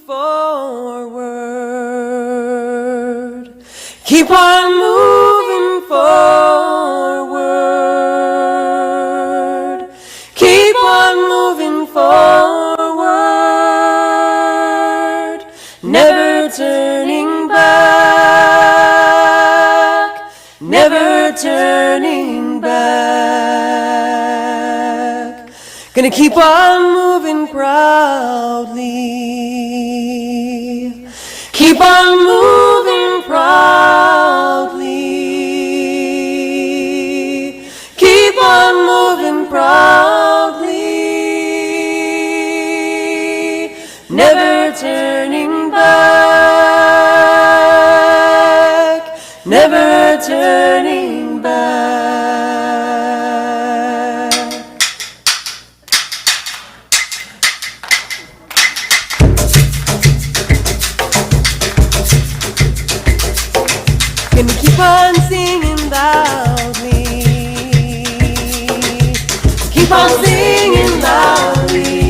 forward. Keep on moving forward. Keep on moving forward. Never turning back. Never turning back. Gonna keep on moving proudly. Keep on moving proudly. Keep on moving proudly. Never turning back. Never turning back. Gonna keep on singing loudly. Keep on singing loudly.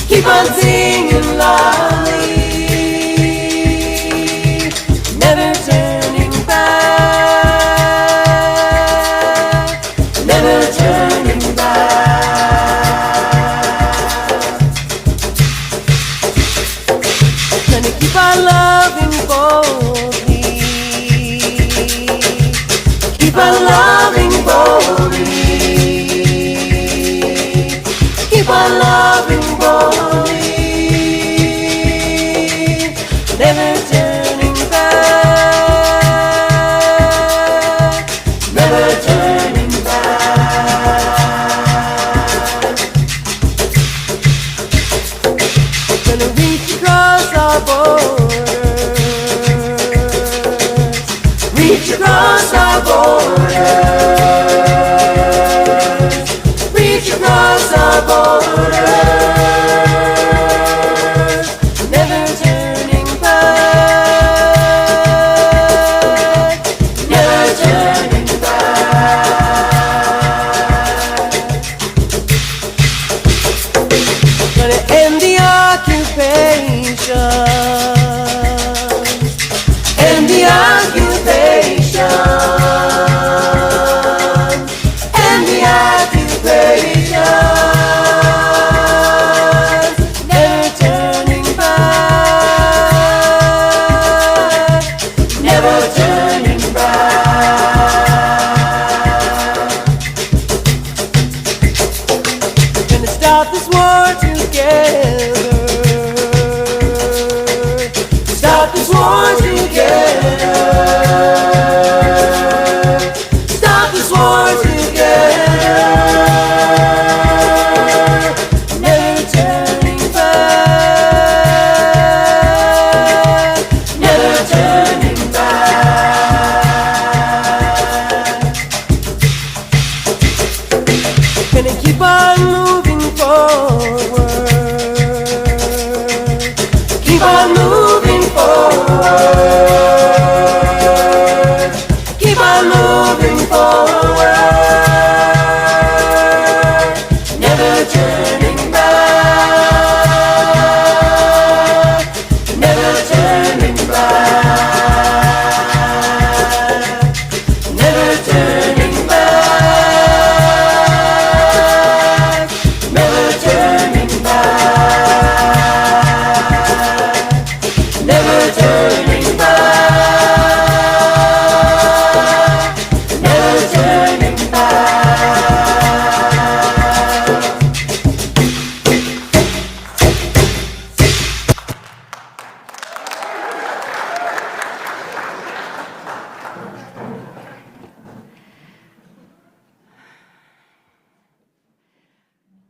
Keep on singing loudly. Never turning back. Never turning back. Gonna keep on loving boldly. Keep on loving boldly. Keep on loving boldly. Never turning back. Never turning back. Gonna reach across our borders. Reach across our borders. Reach across our borders. Never turning back. Never turning back. Gonna end the occupation. End the occupation. End the occupation. Never turning back. Never turning back. Gonna stop this war together. Stop this war together. Stop this war together. Never turning back. Never turning back. Gonna keep on moving forward. Keep on moving forward. Keep on moving forward. Never turning back. Never turning back. Never turning back. Never turning back. Never turning back. Never turning back.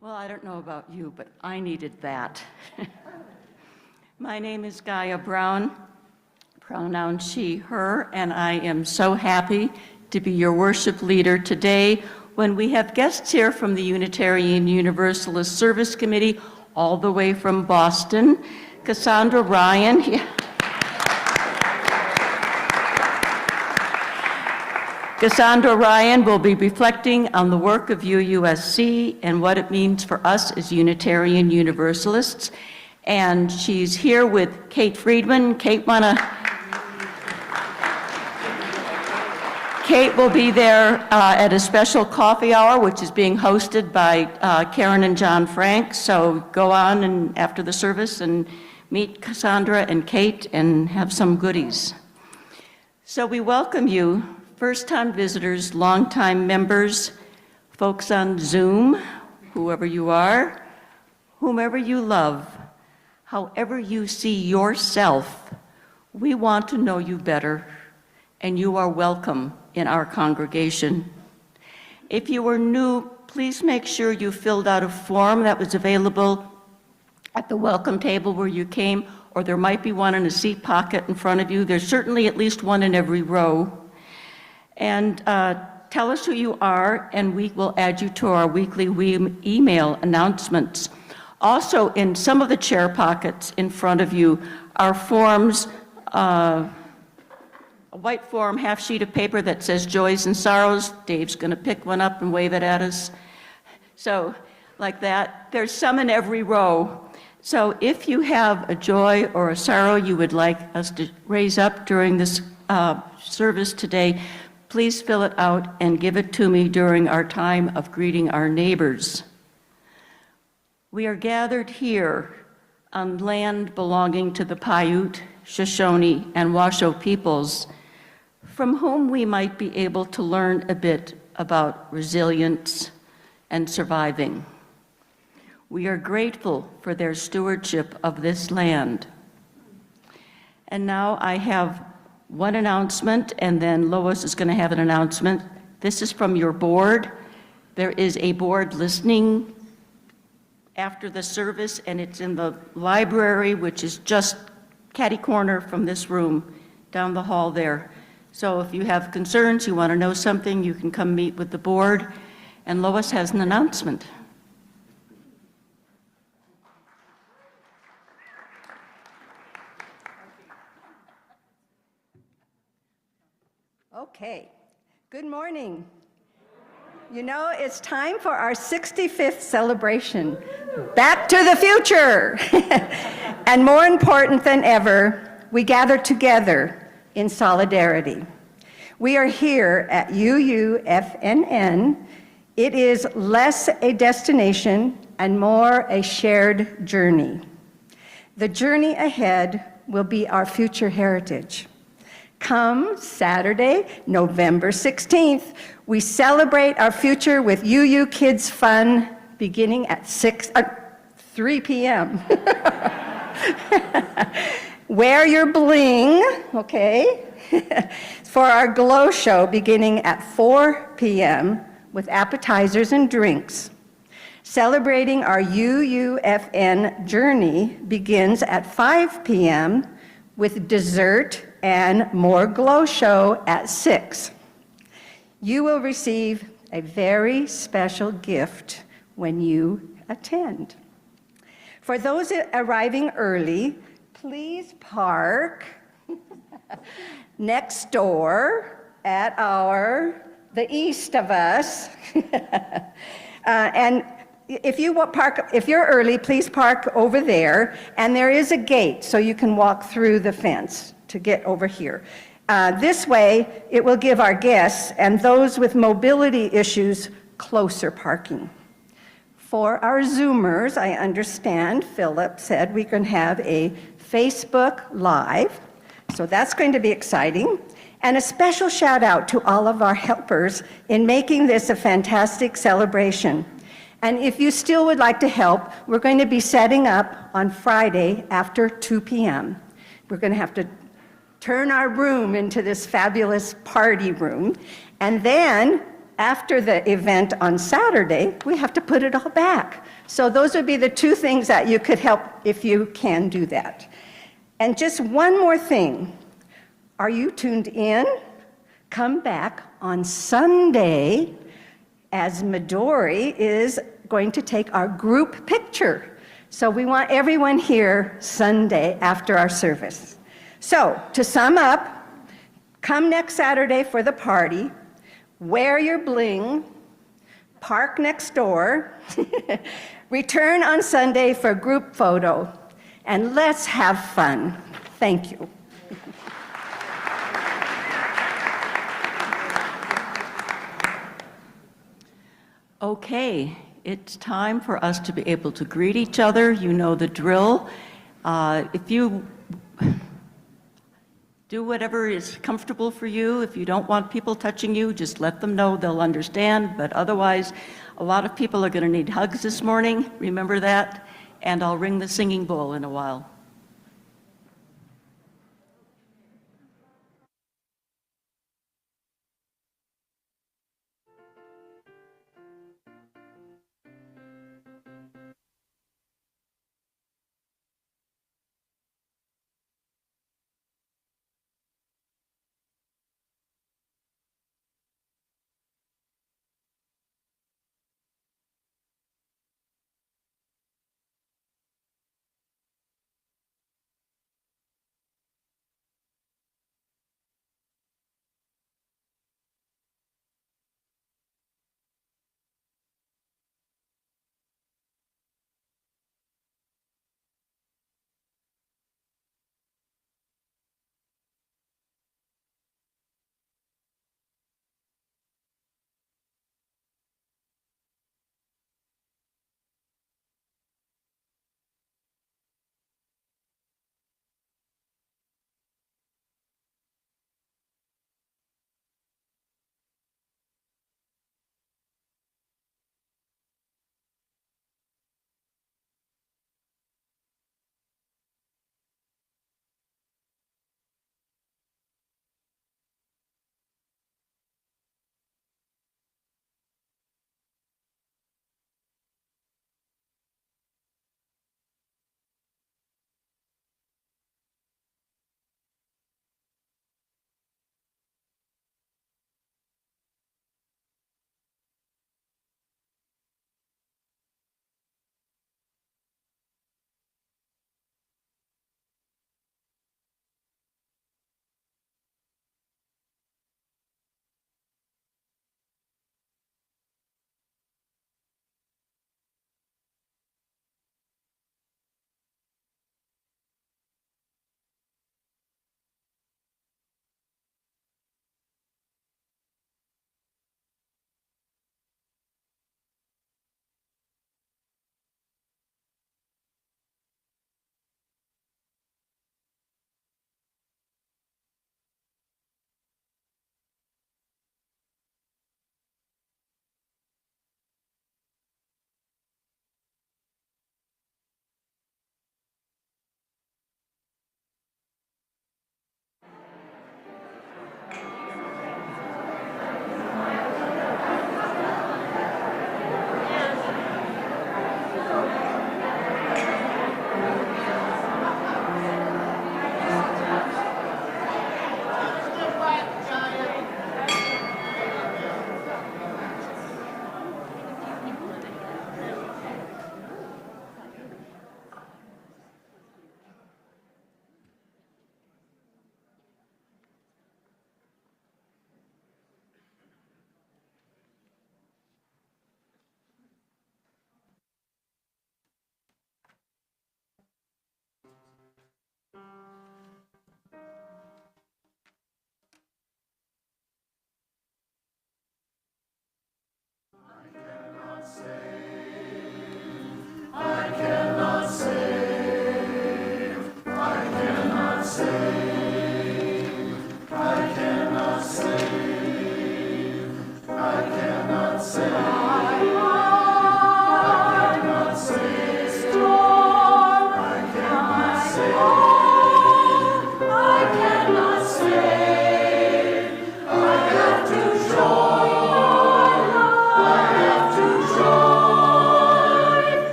Well, I don't know about you, but I needed that. My name is Gaia Brown, pronoun she, her, and I am so happy to be your worship leader today when we have guests here from the Unitarian Universalist Service Committee all the way from Boston. Cassandra Ryan. Cassandra Ryan will be reflecting on the work of UUSC and what it means for us as Unitarian Universalists. And she's here with Kate Friedman. Kate will be there at a special coffee hour, which is being hosted by Karen and John Frank. So go on and after the service and meet Cassandra and Kate and have some goodies. So we welcome you, first-time visitors, long-time members, folks on Zoom, whoever you are, whomever you love, however you see yourself. We want to know you better, and you are welcome in our congregation. If you are new, please make sure you filled out a form that was available at the welcome table where you came, or there might be one in a seat pocket in front of you. There's certainly at least one in every row. And tell us who you are, and we will add you to our weekly email announcements. Also, in some of the chair pockets in front of you are forms, a white form, half sheet of paper that says joys and sorrows. Dave's going to pick one up and wave it at us. So, like that. There's some in every row. So if you have a joy or a sorrow you would like us to raise up during this service today, please fill it out and give it to me during our time of greeting our neighbors. We are gathered here on land belonging to the Paiute, Shoshone, and Washoe peoples, from whom we might be able to learn a bit about resilience and surviving. We are grateful for their stewardship of this land. And now I have one announcement, and then Lois is going to have an announcement. This is from your board. There is a board listening after the service, and it's in the library, which is just catty corner from this room, down the hall there. So if you have concerns, you want to know something, you can come meet with the board. And Lois has an announcement. Okay, good morning. You know, it's time for our 65th celebration, Back to the Future. And more important than ever, we gather together in solidarity. We are here at UUFNN. It is less a destination and more a shared journey. The journey ahead will be our future heritage. Come Saturday, November 16th, we celebrate our future with UU Kids Fun beginning at 3 p.m. Wear your bling, okay, for our glow show beginning at 4 p.m. with appetizers and drinks. Celebrating our UUFN journey begins at 5 p.m. with dessert and more glow show at 6. You will receive a very special gift when you attend. For those arriving early, please park next door at the east of us. And if you're early, please park over there, and there is a gate so you can walk through the fence to get over here. This way, it will give our guests and those with mobility issues closer parking. For our Zoomers, I understand Philip said we can have a Facebook Live, so that's going to be exciting. And a special shout out to all of our helpers in making this a fantastic celebration. And if you still would like to help, we're going to be setting up on Friday after 2 p.m. We're going to have to turn our room into this fabulous party room. And then after the event on Saturday, we have to put it all back. So those would be the two things that you could help if you can do that. And just one more thing. Are you tuned in? Come back on Sunday as Midori is going to take our group picture. So we want everyone here Sunday after our service. So to sum up, come next Saturday for the party. wear your bling, park next door, return on Sunday for group photo, and let's have fun. Thank you. Okay, it's time for us to be able to greet each other. You know the drill. If you do whatever is comfortable for you. If you don't want people touching you, just let them know, they'll understand. But otherwise, a lot of people are going to need hugs this morning. Remember that. And I'll ring the singing bowl in a while.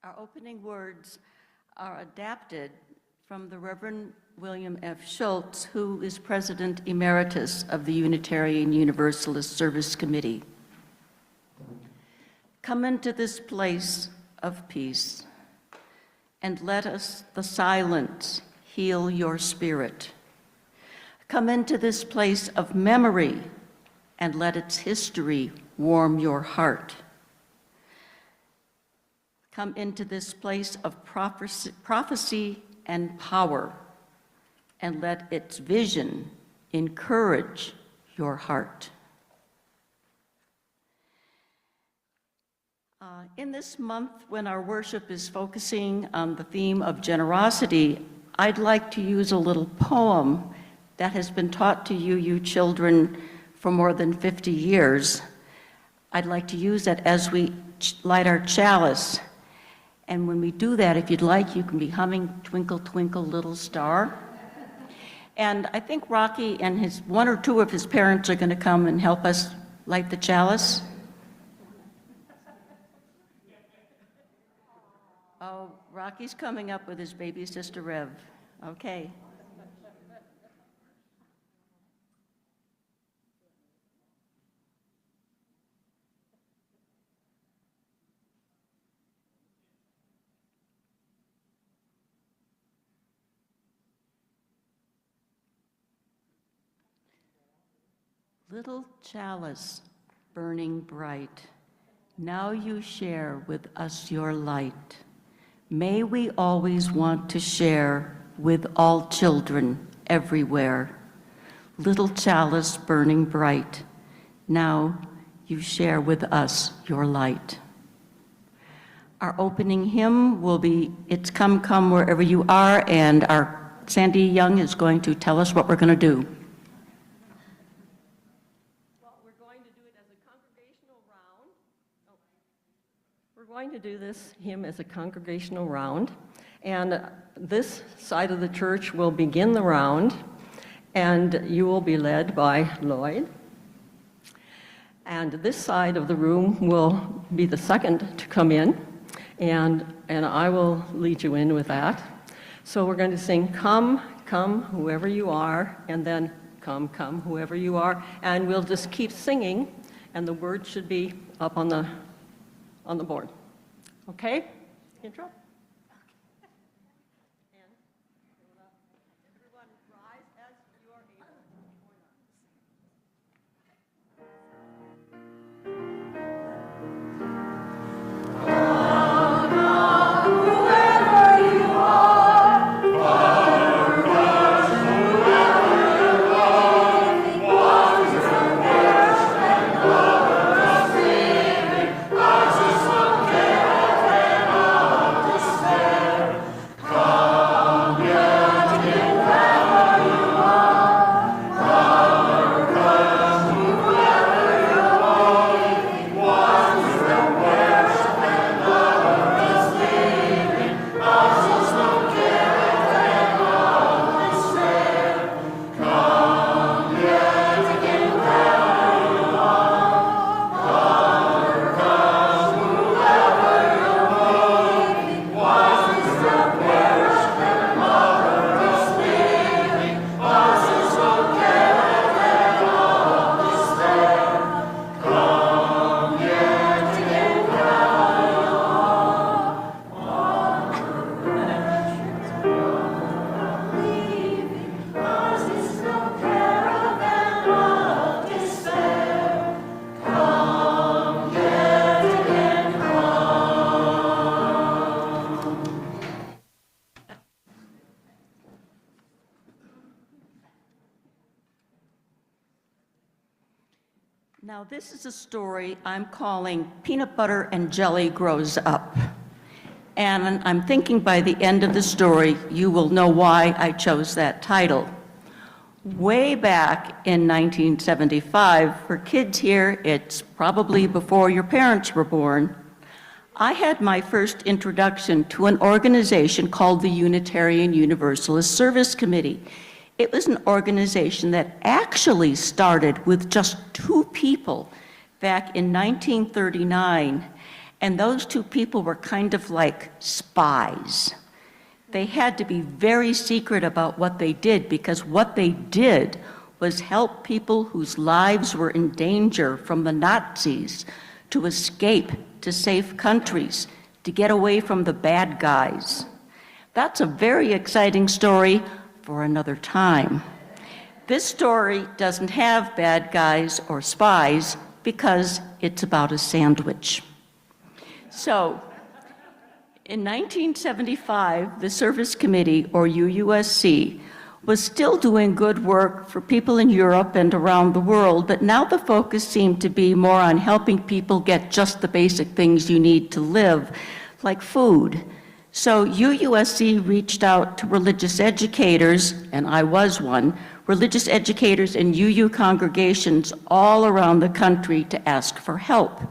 Our opening words are adapted from the Reverend William F. Schultz, who is President Emeritus of the Unitarian Universalist Service Committee. Come into this place of peace, and let us, the silence, heal your spirit. Come into this place of memory, and let its history warm your heart. Come into this place of prophecy and power, and let its vision encourage your heart. In this month, when our worship is focusing on the theme of generosity, I'd like to use a little poem that has been taught to you, you children, for more than 50 years. I'd like to use that as we light our chalice. And when we do that, if you'd like, you can be humming Twinkle, Twinkle, Little Star. And I think Rocky and one or two of his parents are going to come and help us light the chalice. Oh, Rocky's coming up with his baby sister Rev. Okay. Little chalice burning bright, now you share with us your light. May we always want to share with all children everywhere. Little chalice burning bright, now you share with us your light. Our opening hymn will be It's Come, Come Wherever You Are, and our Sandy Young is going to tell us what we're going to do. We're going to do this hymn as a congregational round, and this side of the church will begin the round, and you will be led by Lloyd. And this side of the room will be the second to come in, and I will lead you in with that. So we're going to sing, Come, Come, Whoever You Are, and then Come, Come, Whoever You Are, and we'll just keep singing, and the words should be up on the board. Okay? Intro? And everyone rise as you are able. Now, this is a story I'm calling Peanut Butter and Jelly Grows Up. And I'm thinking by the end of the story, you will know why I chose that title. Way back in 1975, for kids here, it's probably before your parents were born, I had my first introduction to an organization called the Unitarian Universalist Service Committee. It was an organization that actually started with just 2 people back in 1939, And those two people were kind of like spies. They had to be very secret about what they did, because what they did was help people whose lives were in danger from the Nazis to escape to safe countries, to get away from the bad guys. That's a very exciting story for another time. This story doesn't have bad guys or spies because it's about a sandwich. So, in 1975, the Service Committee, or UUSC, was still doing good work for people in Europe and around the world, but now the focus seemed to be more on helping people get just the basic things you need to live, like food. So UUSC reached out to religious educators, and I was one, religious educators in UU congregations all around the country to ask for help.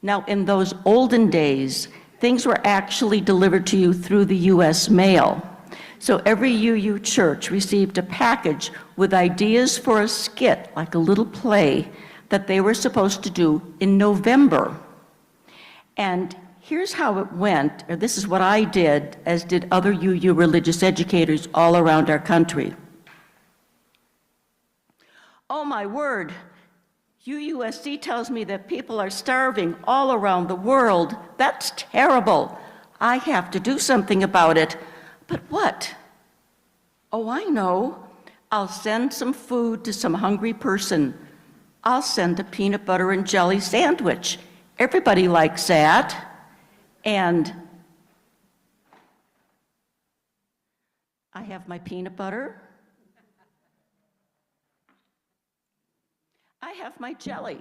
Now, in those olden days, things were actually delivered to you through the US mail. So every UU church received a package with ideas for a skit, like a little play, that they were supposed to do in November. And here's how it went, or this is what I did, as did other UU religious educators all around our country. Oh my word, UUSC tells me that people are starving all around the world. That's terrible. I have to do something about it. But what? Oh, I know. I'll send some food to some hungry person. I'll send a peanut butter and jelly sandwich. Everybody likes that. And I have my peanut butter. I have my jelly.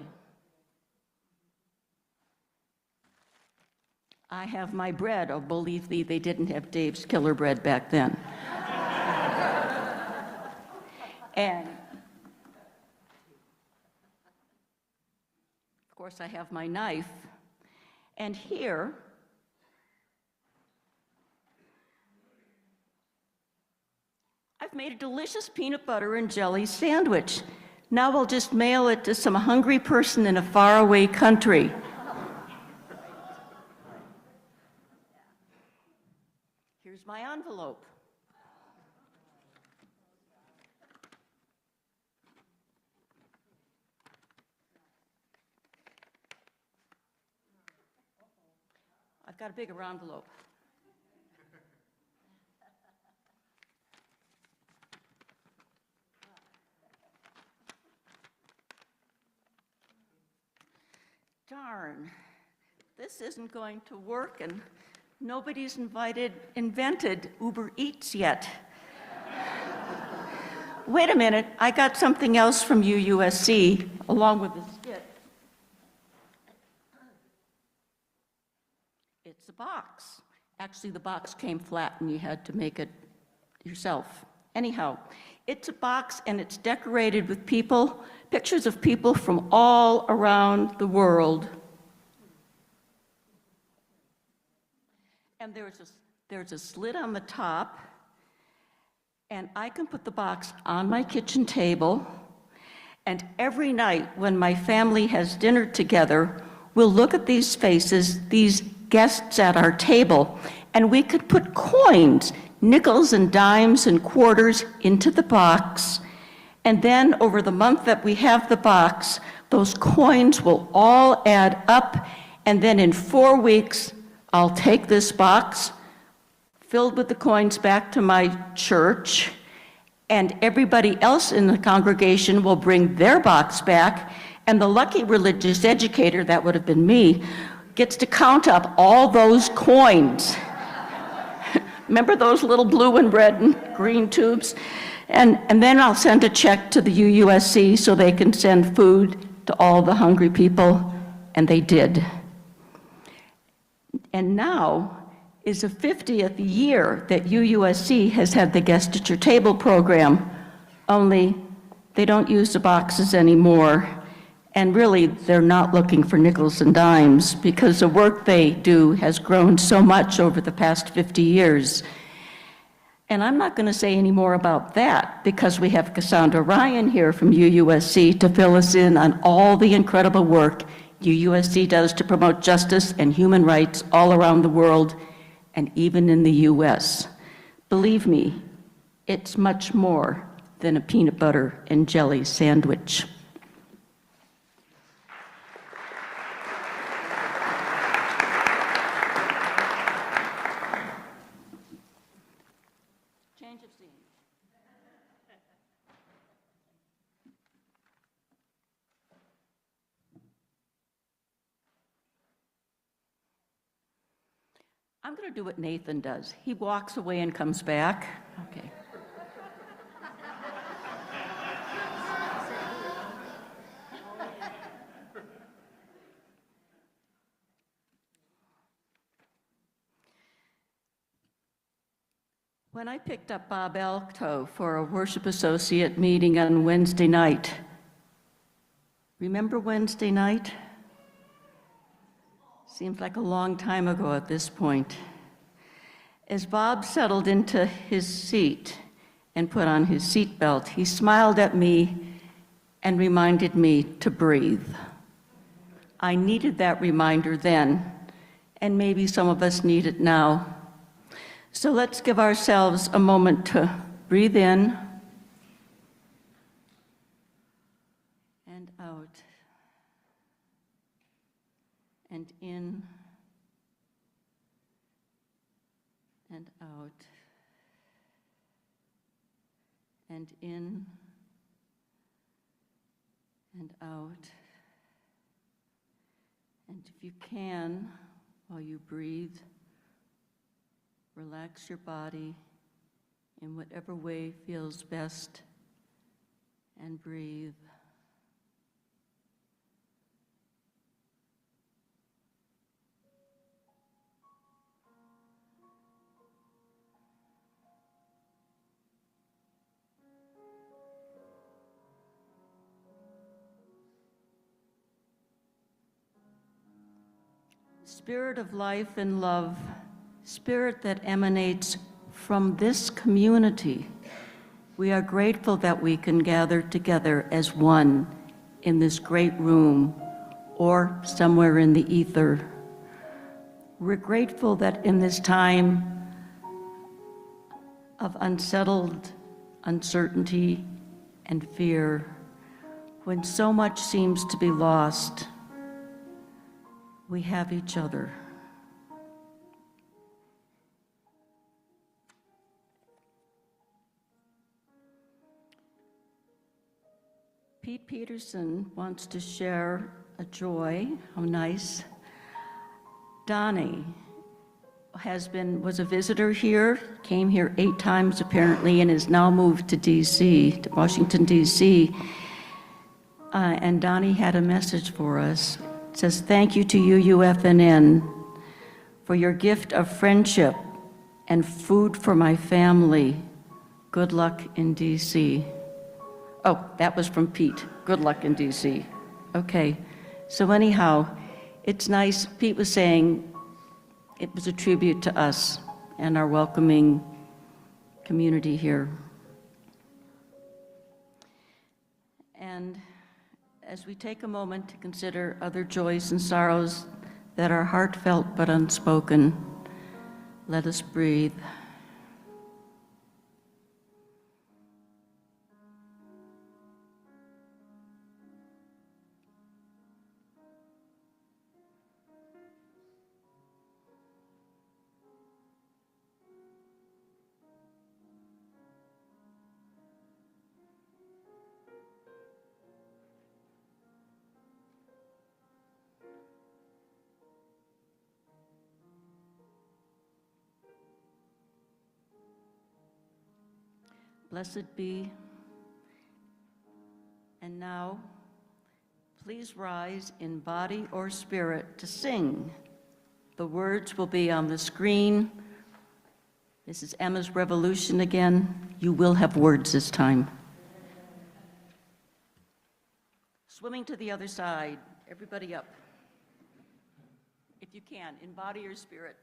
I have my bread. Oh, believe me, they didn't have Dave's Killer Bread back then. And of course, I have my knife. And here, I've made a delicious peanut butter and jelly sandwich. Now I'll just mail it to some hungry person in a faraway country. Here's my envelope. I've got a bigger envelope. Darn, this isn't going to work, and nobody's invented Uber Eats yet. Wait a minute, I got something else from UUSC along with the skit. It's a box. Actually, the box came flat and you had to make it yourself. Anyhow, it's a box and it's decorated with pictures of people from all around the world. And there's a slit on the top, and I can put the box on my kitchen table, and every night when my family has dinner together, we'll look at these faces, these guests at our table, and we could put coins, nickels and dimes and quarters into the box. And then over the month that we have the box, those coins will all add up. And then in 4 weeks, I'll take this box filled with the coins back to my church. And everybody else in the congregation will bring their box back. And the lucky religious educator, that would have been me, gets to count up all those coins. Remember those little blue and red and green tubes? And then I'll send a check to the UUSC so they can send food to all the hungry people, and they did. And now is the 50th year that UUSC has had the Guest at Your Table program, only they don't use the boxes anymore. And really, they're not looking for nickels and dimes because the work they do has grown so much over the past 50 years. And I'm not going to say any more about that because we have Cassandra Ryan here from UUSC to fill us in on all the incredible work UUSC does to promote justice and human rights all around the world and even in the US. Believe me, it's much more than a peanut butter and jelly sandwich. Change of scene. I'm going to do what Nathan does. He walks away and comes back. Okay. When I picked up Bob Alto for a worship associate meeting on Wednesday night, remember Wednesday night? Seems like a long time ago at this point. As Bob settled into his seat and put on his seatbelt, he smiled at me and reminded me to breathe. I needed that reminder then, and maybe some of us need it now. So let's give ourselves a moment to breathe in and out, and in and out, and in and out. And if you can, while you breathe, relax your body in whatever way feels best, and breathe. Spirit of life and love, Spirit that emanates from this community, we are grateful that we can gather together as one in this great room or somewhere in the ether. We're grateful that in this time of unsettled uncertainty and fear, when so much seems to be lost, we have each other. Pete Peterson wants to share a joy. How nice. Donnie was a visitor here, came here 8 times apparently, and is now moved to DC, to Washington, DC. And Donnie had a message for us. It says, thank you to UUFNN for your gift of friendship and food for my family. Good luck in DC. Oh, that was from Pete. Good luck in DC. Okay, so anyhow, it's nice. Pete was saying it was a tribute to us and our welcoming community here. And as we take a moment to consider other joys and sorrows that are heartfelt but unspoken, let us breathe. Blessed be. And now, please rise in body or spirit to sing. The words will be on the screen. This is Emma's Revolution again. You will have words this time. Swimming to the other side. Everybody up. If you can, in body or spirit.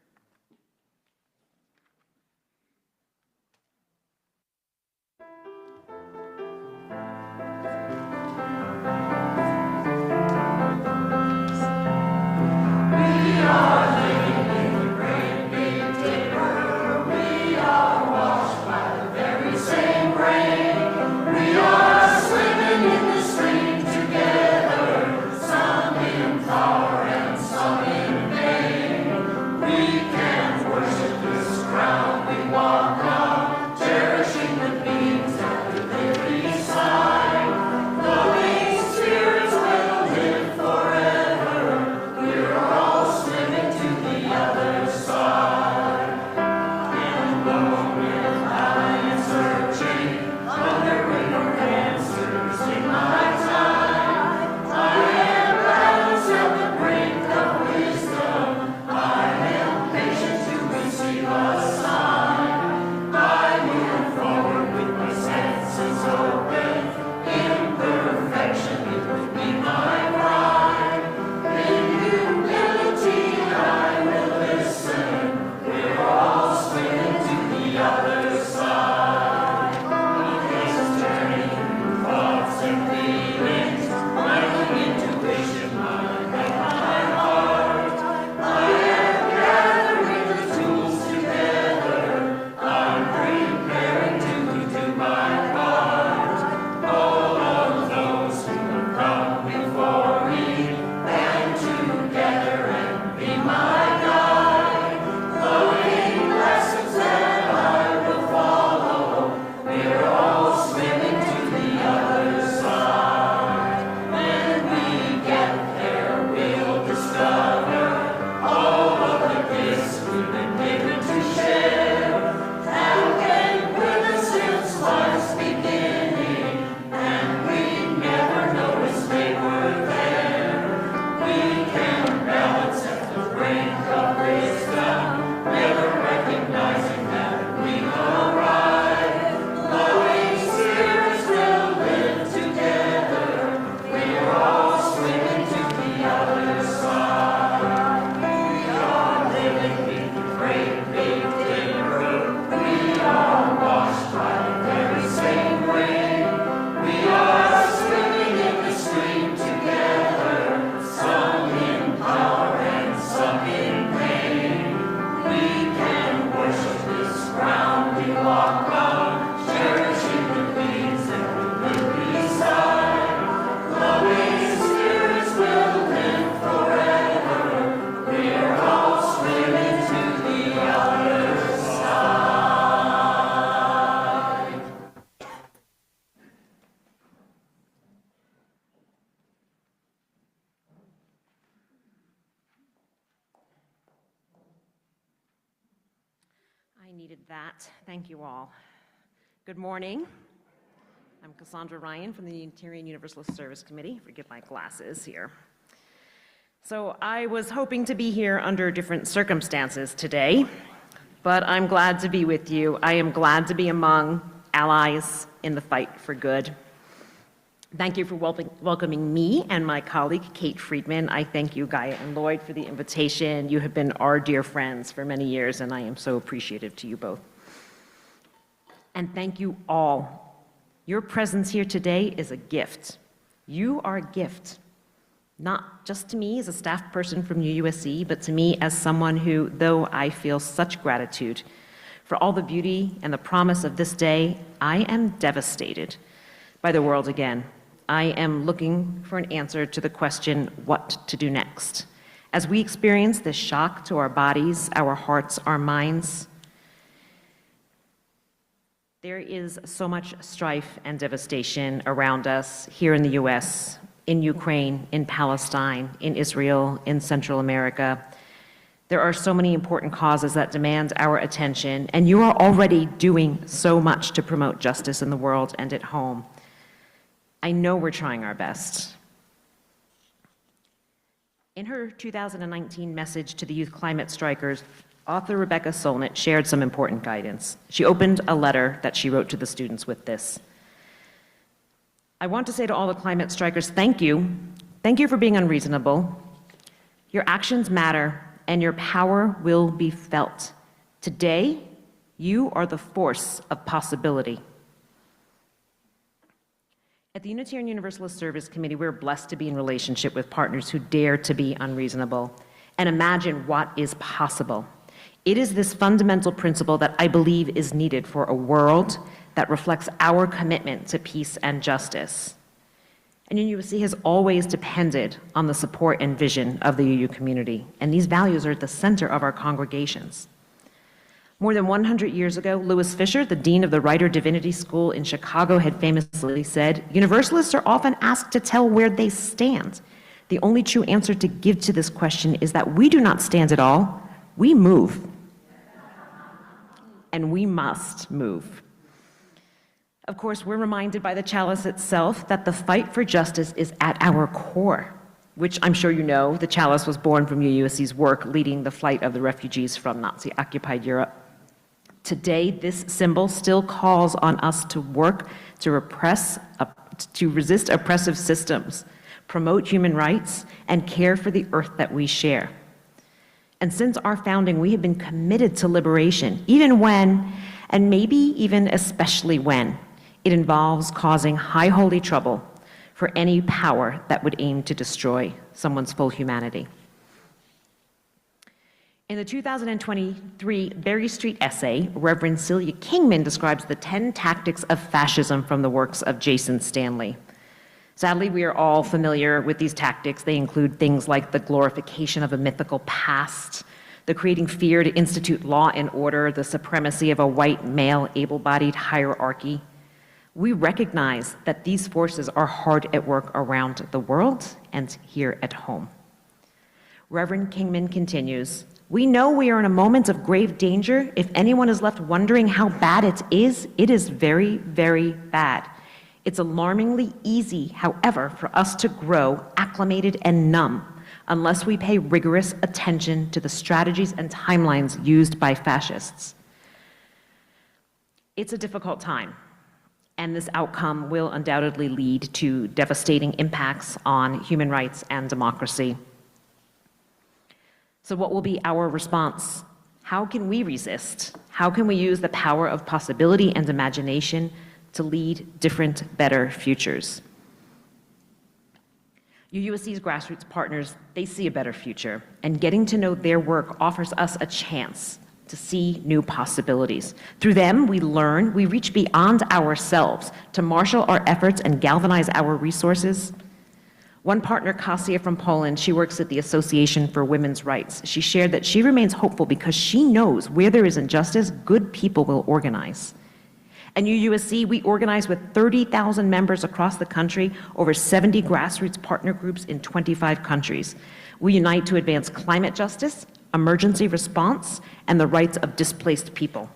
needed that. Thank you all. Good morning. I'm Cassandra Ryan from the Unitarian Universalist Service Committee. Forgive my glasses here. So I was hoping to be here under different circumstances today, but I'm glad to be with you. I am glad to be among allies in the fight for good. Thank you for welcoming me and my colleague, Kate Friedman. I thank you, Gaia and Lloyd, for the invitation. You have been our dear friends for many years, and I am so appreciative to you both. And thank you all. Your presence here today is a gift. You are a gift, not just to me as a staff person from UUSC, but to me as someone who, though I feel such gratitude for all the beauty and the promise of this day, I am devastated by the world again. I am looking for an answer to the question, what to do next? As we experience this shock to our bodies, our hearts, our minds, there is so much strife and devastation around us here in the US, in Ukraine, in Palestine, in Israel, in Central America. There are so many important causes that demand our attention, and you are already doing so much to promote justice in the world and at home. I know we're trying our best. In her 2019 message to the youth climate strikers, author Rebecca Solnit shared some important guidance. She opened a letter that she wrote to the students with this. I want to say to all the climate strikers, thank you. Thank you for being unreasonable. Your actions matter, and your power will be felt. Today, you are the force of possibility. At the Unitarian Universalist Service Committee, we're blessed to be in relationship with partners who dare to be unreasonable and imagine what is possible. It is this fundamental principle that I believe is needed for a world that reflects our commitment to peace and justice. And UUSC has always depended on the support and vision of the UU community, and these values are at the center of our congregations. More than 100 years ago, Louis Fisher, the dean of the Writer Divinity School in Chicago, had famously said, "Universalists are often asked to tell where they stand. The only true answer to give to this question is that we do not stand at all, we move." And we must move. Of course, we're reminded by the chalice itself that the fight for justice is at our core, which I'm sure you know, the chalice was born from UUSC's work leading the flight of the refugees from Nazi-occupied Europe. Today, this symbol still calls on us to work to resist oppressive systems, promote human rights, and care for the earth that we share. And since our founding, we have been committed to liberation, even when, and maybe even especially when, it involves causing high holy trouble for any power that would aim to destroy someone's full humanity. In the 2023 Berry Street essay, Reverend Celia Kingman describes the 10 tactics of fascism from the works of Jason Stanley. Sadly, we are all familiar with these tactics. They include things like the glorification of a mythical past, the creating fear to institute law and order, the supremacy of a white male able-bodied hierarchy. We recognize that these forces are hard at work around the world and here at home. Reverend Kingman continues, "We know we are in a moment of grave danger. If anyone is left wondering how bad it is very, very bad. It's alarmingly easy, however, for us to grow acclimated and numb unless we pay rigorous attention to the strategies and timelines used by fascists." It's a difficult time, and this outcome will undoubtedly lead to devastating impacts on human rights and democracy. So what will be our response? How can we resist? How can we use the power of possibility and imagination to lead different, better futures? UUSC's grassroots partners, they see a better future, and getting to know their work offers us a chance to see new possibilities. Through them, we learn, we reach beyond ourselves to marshal our efforts and galvanize our resources. One partner, Kasia from Poland, she works at the Association for Women's Rights. She shared that she remains hopeful because she knows where there is injustice, good people will organize. At UUSC, we organize with 30,000 members across the country, over 70 grassroots partner groups in 25 countries. We unite to advance climate justice, emergency response, and the rights of displaced people.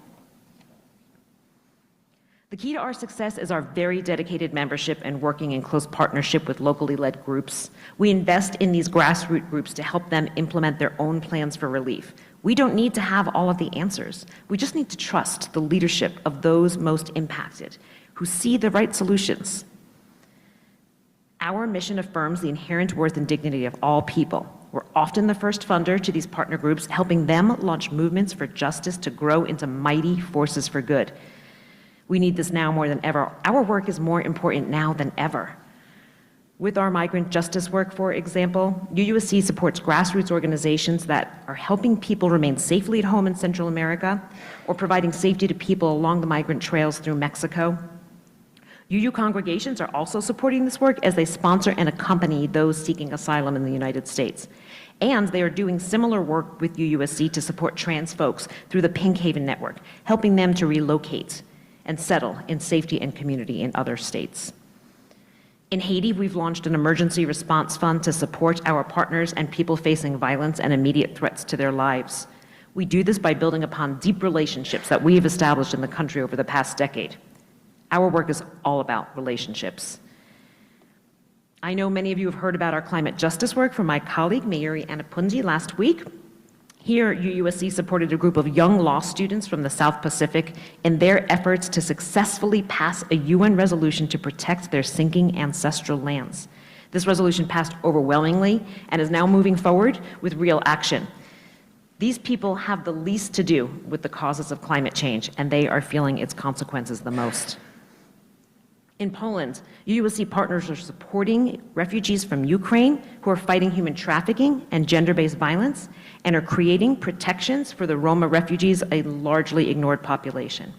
The key to our success is our very dedicated membership and working in close partnership with locally led groups. We invest in these grassroots groups to help them implement their own plans for relief. We don't need to have all of the answers. We just need to trust the leadership of those most impacted, who see the right solutions. Our mission affirms the inherent worth and dignity of all people. We're often the first funder to these partner groups, helping them launch movements for justice to grow into mighty forces for good. We need this now more than ever. Our work is more important now than ever. With our migrant justice work, for example, UUSC supports grassroots organizations that are helping people remain safely at home in Central America or providing safety to people along the migrant trails through Mexico. UU congregations are also supporting this work as they sponsor and accompany those seeking asylum in the United States. And they are doing similar work with UUSC to support trans folks through the Pink Haven Network, helping them to relocate and settle in safety and community in other states. In Haiti, we've launched an emergency response fund to support our partners and people facing violence and immediate threats to their lives. We do this by building upon deep relationships that we have established in the country over the past decade. Our work is all about relationships. I know many of you have heard about our climate justice work from my colleague, Mayuri Anapundi, last week. Here, UUSC supported a group of young law students from the South Pacific in their efforts to successfully pass a UN resolution to protect their sinking ancestral lands. This resolution passed overwhelmingly and is now moving forward with real action. These people have the least to do with the causes of climate change, and they are feeling its consequences the most. In Poland, UUSC partners are supporting refugees from Ukraine who are fighting human trafficking and gender-based violence and are creating protections for the Roma refugees, a largely ignored population.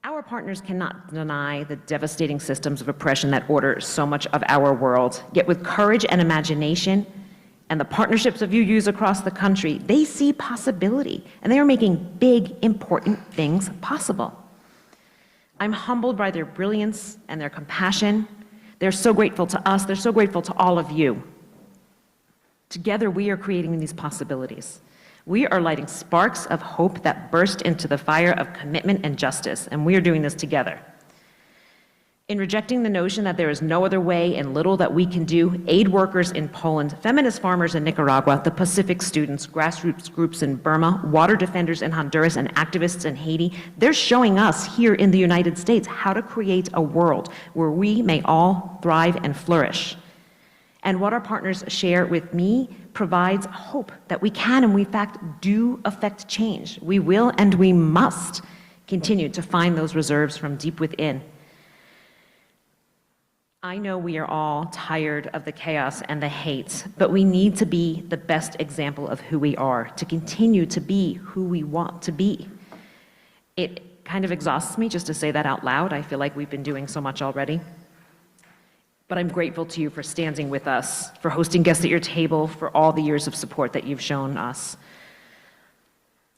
Our partners cannot deny the devastating systems of oppression that order so much of our world. Yet with courage and imagination and the partnerships of UUs across the country, they see possibility, and they are making big, important things possible. I'm humbled by their brilliance and their compassion. They're so grateful to us. They're so grateful to all of you. Together, we are creating these possibilities. We are lighting sparks of hope that burst into the fire of commitment and justice, and we are doing this together. In rejecting the notion that there is no other way and little that we can do, aid workers in Poland, feminist farmers in Nicaragua, the Pacific students, grassroots groups in Burma, water defenders in Honduras, and activists in Haiti, they're showing us here in the United States how to create a world where we may all thrive and flourish. And what our partners share with me provides hope that we can and we, in fact, do affect change. We will and we must continue to find those reserves from deep within. I know we are all tired of the chaos and the hate, but we need to be the best example of who we are, to continue to be who we want to be. It kind of exhausts me just to say that out loud. I feel like we've been doing so much already. But I'm grateful to you for standing with us, for hosting guests at your table, for all the years of support that you've shown us.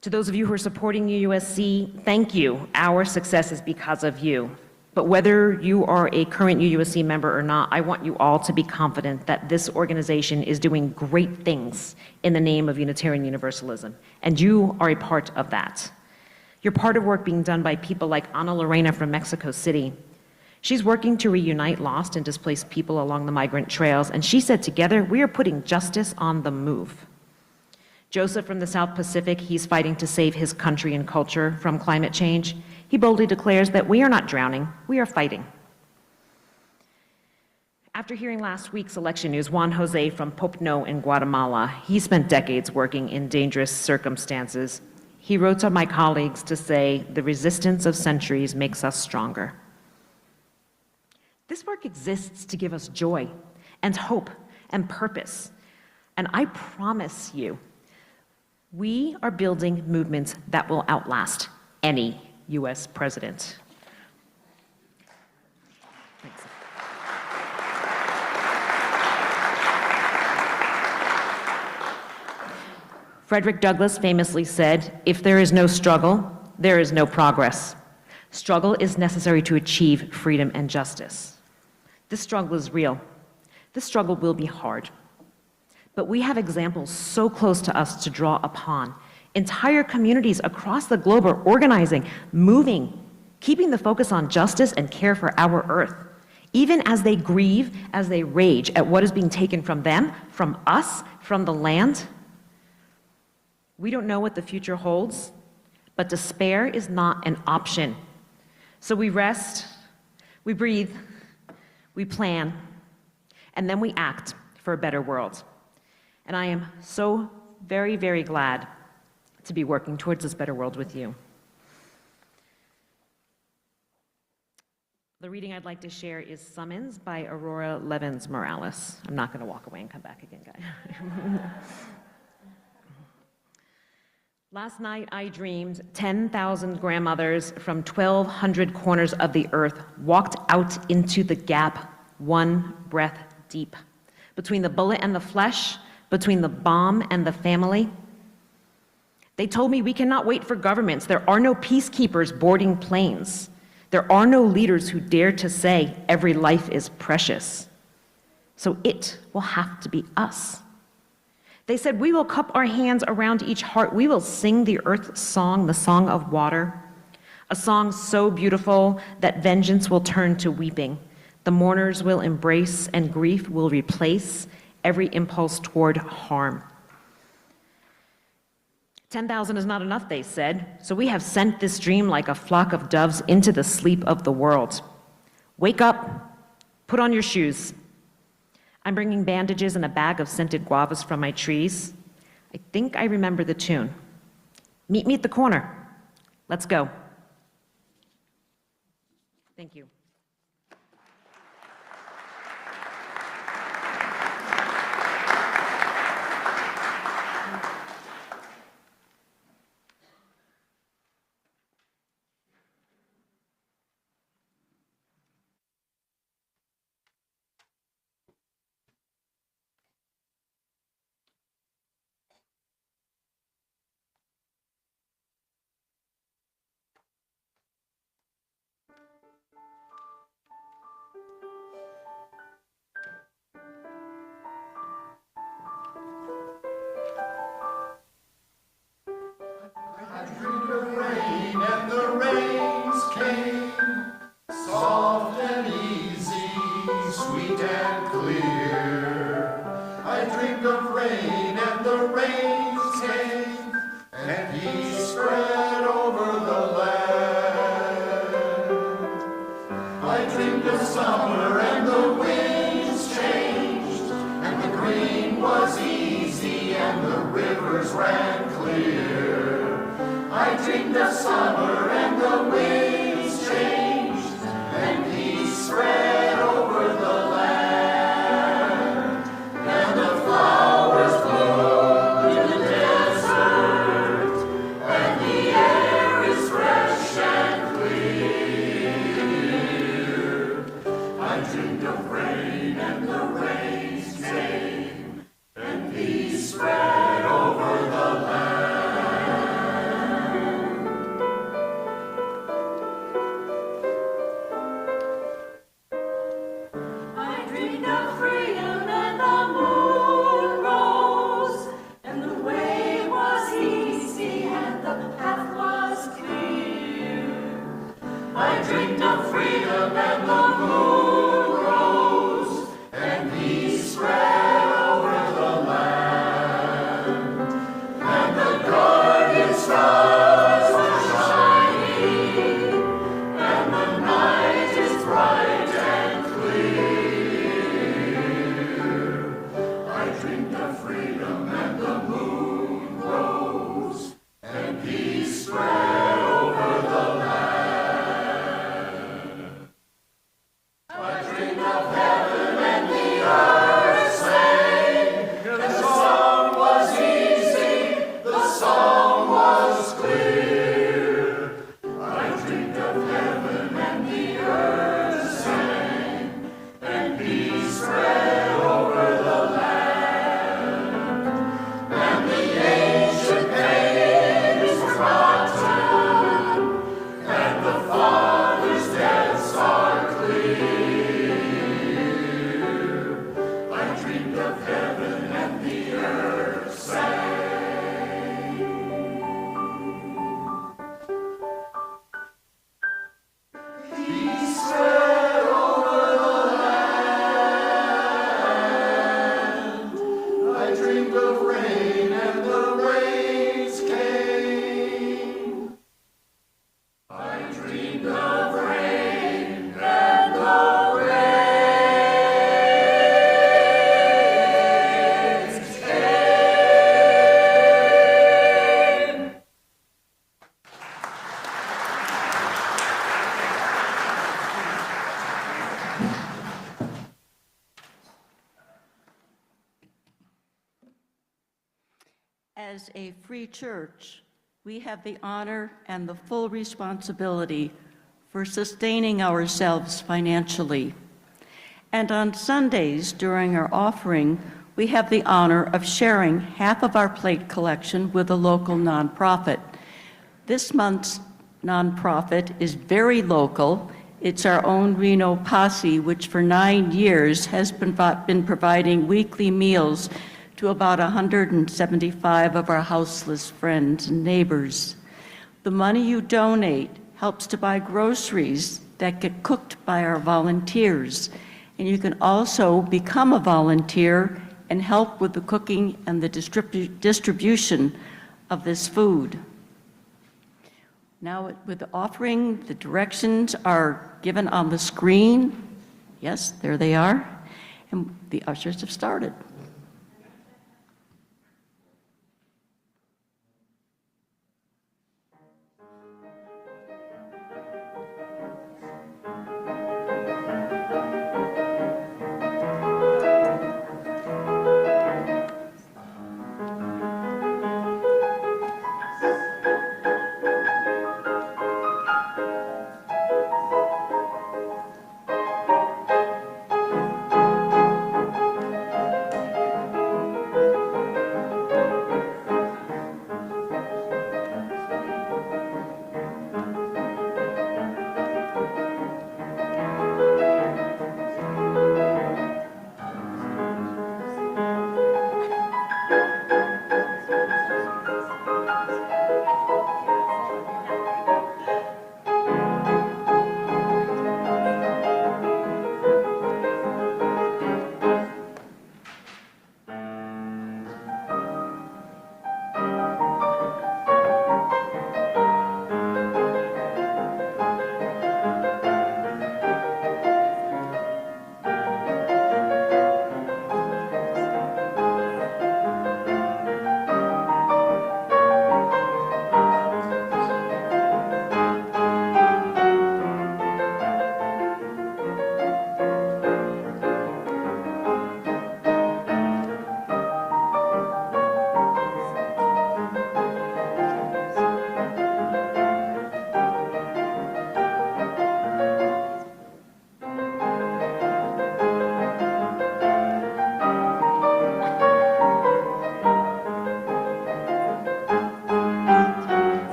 To those of you who are supporting UUSC, thank you. Our success is because of you. But whether you are a current UUSC member or not, I want you all to be confident that this organization is doing great things in the name of Unitarian Universalism, and you are a part of that. You're part of work being done by people like Ana Lorena from Mexico City. She's working to reunite lost and displaced people along the migrant trails, and she said, together, we are putting justice on the move. Joseph from the South Pacific, he's fighting to save his country and culture from climate change. He boldly declares that we are not drowning, we are fighting. After hearing last week's election news, Juan Jose from Popno in Guatemala, he spent decades working in dangerous circumstances. He wrote to my colleagues to say, the resistance of centuries makes us stronger. This work exists to give us joy and hope and purpose. And I promise you, we are building movements that will outlast any U.S. president. Thanks. Frederick Douglass famously said, if there is no struggle, there is no progress. Struggle is necessary to achieve freedom and justice. This struggle is real. This struggle will be hard. But we have examples so close to us to draw upon Entire communities across the globe are organizing, moving, keeping the focus on justice and care for our earth, even as they grieve, as they rage at what is being taken from them, from us, from the land. We don't know what the future holds, but despair is not an option. So we rest, we breathe, we plan, and then we act for a better world. And I am so very, very glad to be working towards this better world with you. The reading I'd like to share is Summons by Aurora Levins Morales. I'm not going to walk away and come back again, guys. Last night I dreamed 10,000 grandmothers from 1,200 corners of the earth walked out into the gap, one breath deep. Between the bullet and the flesh, between the bomb and the family. They told me we cannot wait for governments. There are no peacekeepers boarding planes. There are no leaders who dare to say every life is precious. So it will have to be us. They said we will cup our hands around each heart. We will sing the earth's song, the song of water. A song so beautiful that vengeance will turn to weeping. The mourners will embrace and grief will replace every impulse toward harm. 10,000 is not enough, they said, so we have sent this dream like a flock of doves into the sleep of the world. Wake up, put on your shoes. I'm bringing bandages and a bag of scented guavas from my trees. I think I remember the tune. Meet me at the corner. Let's go. Thank you. As a free church, we have the honor and the full responsibility for sustaining ourselves financially. And on Sundays during our offering, we have the honor of sharing half of our plate collection with a local nonprofit. This month's nonprofit is very local. It's our own Reno Posse, which for 9 years has been providing weekly meals to about 175 of our houseless friends and neighbors. The money you donate helps to buy groceries that get cooked by our volunteers. And you can also become a volunteer and help with the cooking and the distribution of this food. Now, with the offering, the directions are given on the screen. Yes, there they are. And the ushers have started.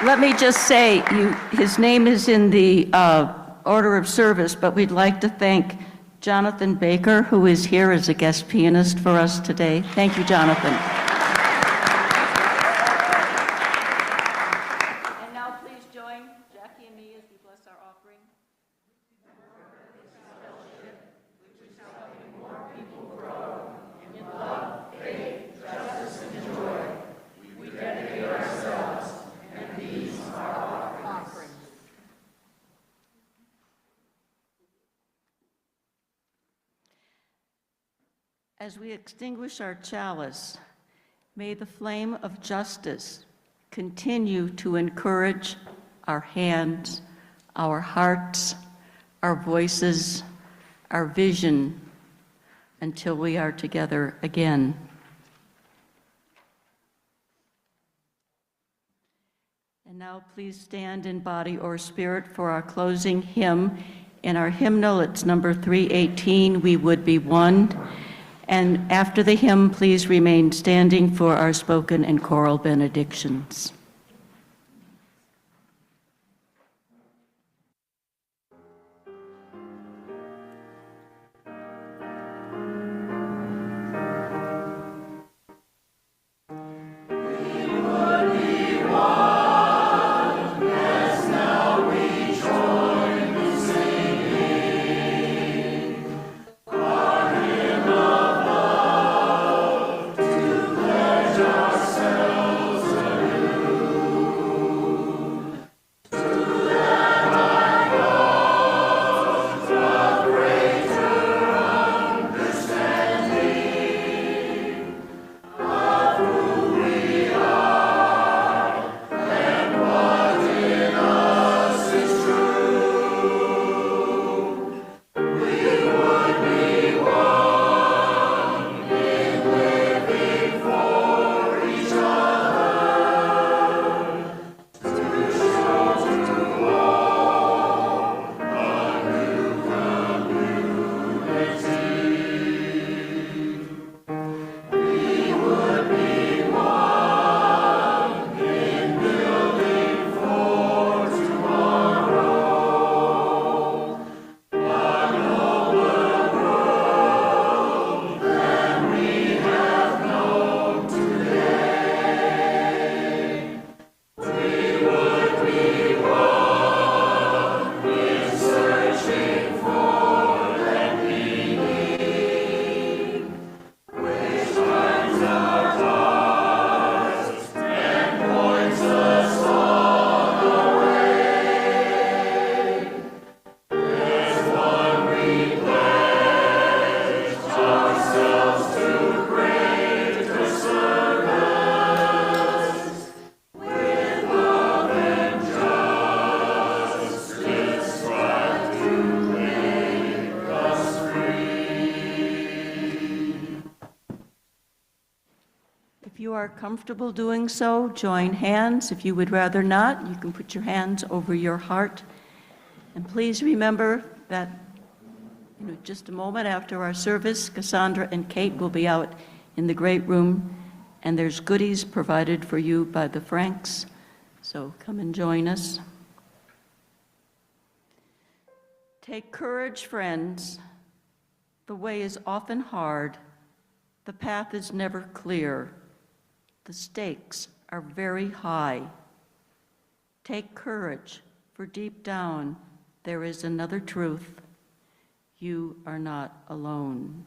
Let me just say, his name is in the order of service, but we'd like to thank Jonathan Baker, who is here as a guest pianist for us today. Thank you, Jonathan. And now please join Jackie and me as we bless our offering. As we extinguish our chalice, may the flame of justice continue to encourage our hands, our hearts, our voices, our vision, until we are together again. And now please stand in body or spirit for our closing hymn. In our hymnal, it's number 318, We Would Be One. And after the hymn, please remain standing for our spoken and choral benedictions. Ourselves anew. If you are comfortable doing so, join hands. If you would rather not, you can put your hands over your heart. And please remember that just a moment after our service, Cassandra and Kate will be out in the great room, and there's goodies provided for you by the Franks. So come and join us. Take courage, friends. The way is often hard. The path is never clear. The stakes are very high. Take courage, for deep down there is another truth. You are not alone.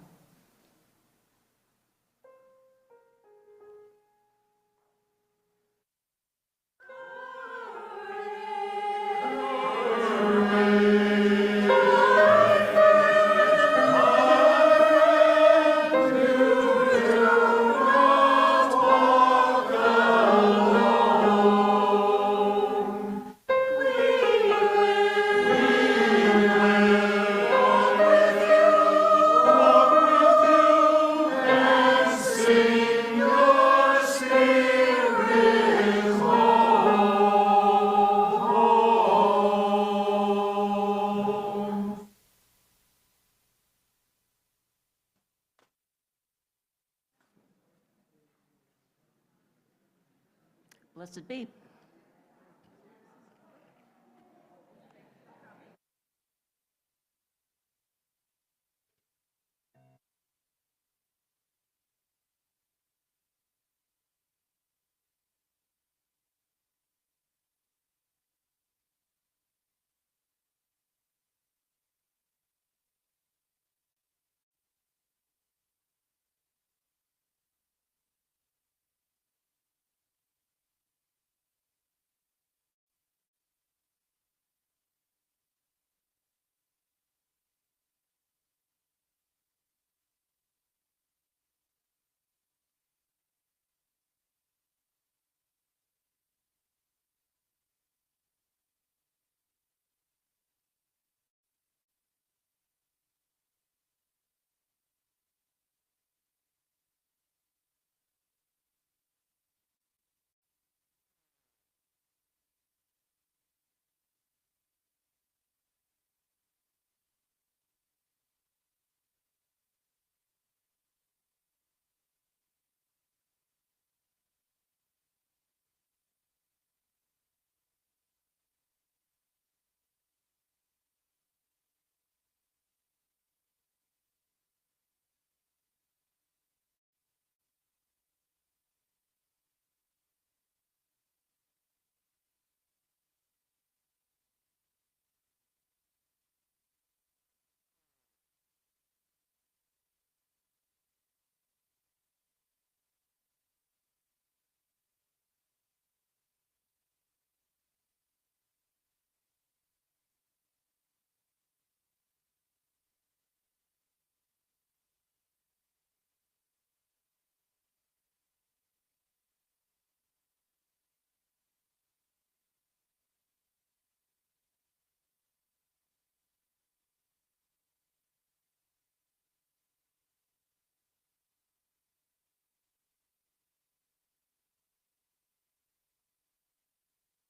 Blessed be.